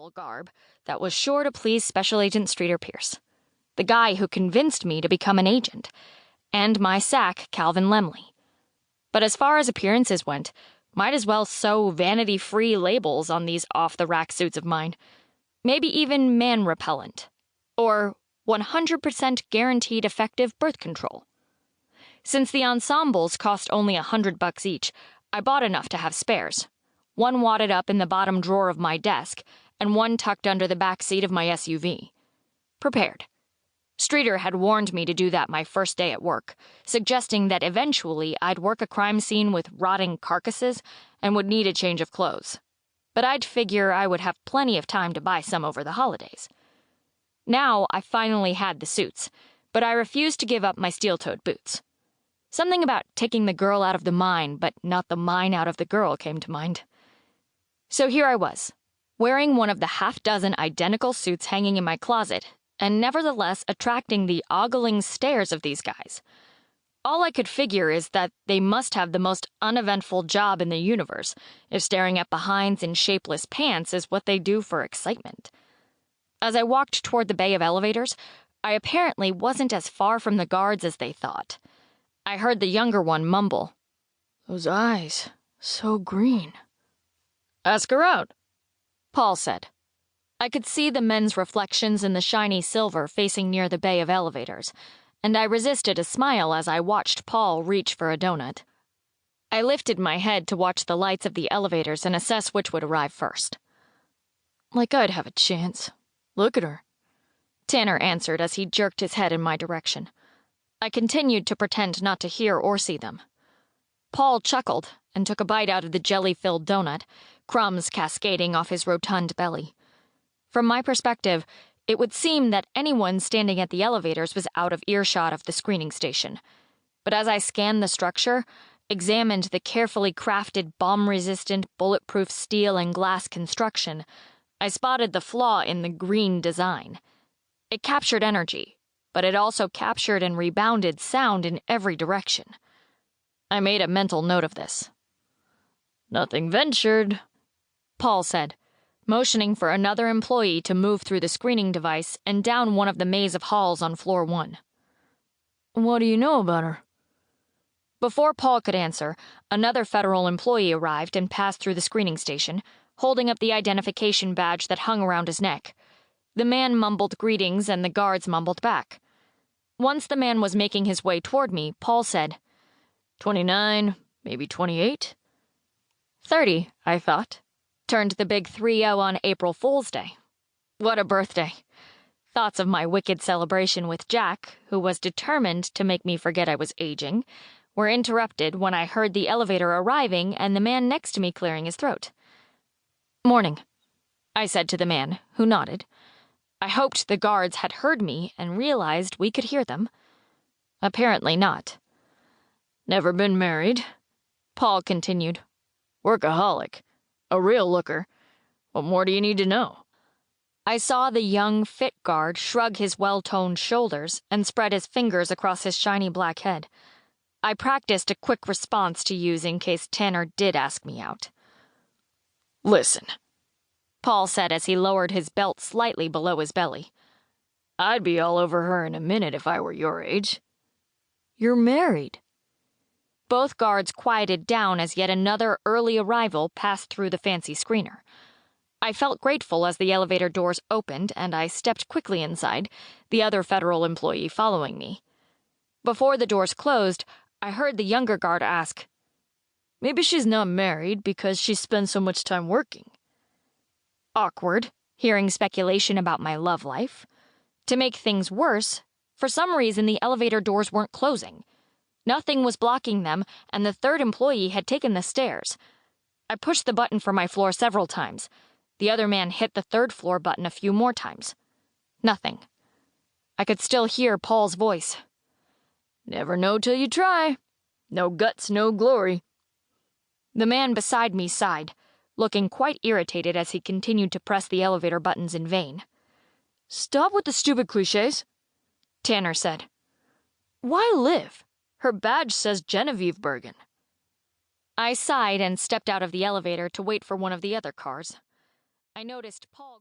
casual garb that was sure to please Special Agent Streeter Pierce, the guy who convinced me to become an agent, and my sack, Calvin Lemley. But as far as appearances went, might as well sew vanity-free labels on these off-the-rack suits of mine. Maybe even man-repellent. Or 100% guaranteed effective birth control. Since the ensembles cost only $100 each, I bought enough to have spares. One wadded up in the bottom drawer of my desk, and one tucked under the back seat of my SUV. Prepared. Streeter had warned me to do that my first day at work, suggesting that eventually I'd work a crime scene with rotting carcasses and would need a change of clothes. But I'd figure I would have plenty of time to buy some over the holidays. Now I finally had the suits, but I refused to give up my steel-toed boots. Something about taking the girl out of the mine, but not the mine out of the girl, came to mind. So here I was, wearing one of the half-dozen identical suits hanging in my closet, and nevertheless attracting the ogling stares of these guys. All I could figure is that they must have the most uneventful job in the universe, if staring at behinds in shapeless pants is what they do for excitement. As I walked toward the bay of elevators, I apparently wasn't as far from the guards as they thought. I heard the younger one mumble, "Those eyes, so green." "Ask her out," Paul said. I could see the men's reflections in the shiny silver facing near the bay of elevators, and I resisted a smile as I watched Paul reach for a donut. I lifted my head to watch the lights of the elevators and assess which would arrive first. "Like I'd have a chance. Look at her," Tanner answered as he jerked his head in my direction. I continued to pretend not to hear or see them. Paul chuckled and took a bite out of the jelly-filled donut, crumbs cascading off his rotund belly. From my perspective, it would seem that anyone standing at the elevators was out of earshot of the screening station. But as I scanned the structure, examined the carefully crafted bomb-resistant, bulletproof steel and glass construction, I spotted the flaw in the green design. It captured energy, but it also captured and rebounded sound in every direction. I made a mental note of this. "Nothing ventured," Paul said, motioning for another employee to move through the screening device and down one of the maze of halls on floor 1. "What do you know about her?" Before Paul could answer, another federal employee arrived and passed through the screening station, holding up the identification badge that hung around his neck. The man mumbled greetings and the guards mumbled back. Once the man was making his way toward me, Paul said, 29, maybe 28? 30, I thought. Turned the big 3-0 on April Fool's Day. What a birthday. Thoughts of my wicked celebration with Jack, who was determined to make me forget I was aging, were interrupted when I heard the elevator arriving and the man next to me clearing his throat. "Morning," I said to the man, who nodded. I hoped the guards had heard me and realized we could hear them. Apparently not. "Never been married," Paul continued. "Workaholic. A real looker. What more do you need to know?" I saw the young, fit guard shrug his well-toned shoulders and spread his fingers across his shiny black head. I practiced a quick response to use in case Tanner did ask me out. "Listen," Paul said as he lowered his belt slightly below his belly. "I'd be all over her in a minute if I were your age." "You're married." Both guards quieted down as yet another early arrival passed through the fancy screener. I felt grateful as the elevator doors opened and I stepped quickly inside, the other federal employee following me. Before the doors closed, I heard the younger guard ask, "Maybe she's not married because she spends so much time working." Awkward, hearing speculation about my love life. To make things worse, for some reason the elevator doors weren't closing. Nothing was blocking them, and the third employee had taken the stairs. I pushed the button for my floor several times. The other man hit the third floor button a few more times. Nothing. I could still hear Paul's voice. "Never know till you try. No guts, no glory." The man beside me sighed, looking quite irritated as he continued to press the elevator buttons in vain. "Stop with the stupid cliches," Tanner said. "Why Liv? Her badge says Genevieve Bergen." I sighed and stepped out of the elevator to wait for one of the other cars. I noticed Paul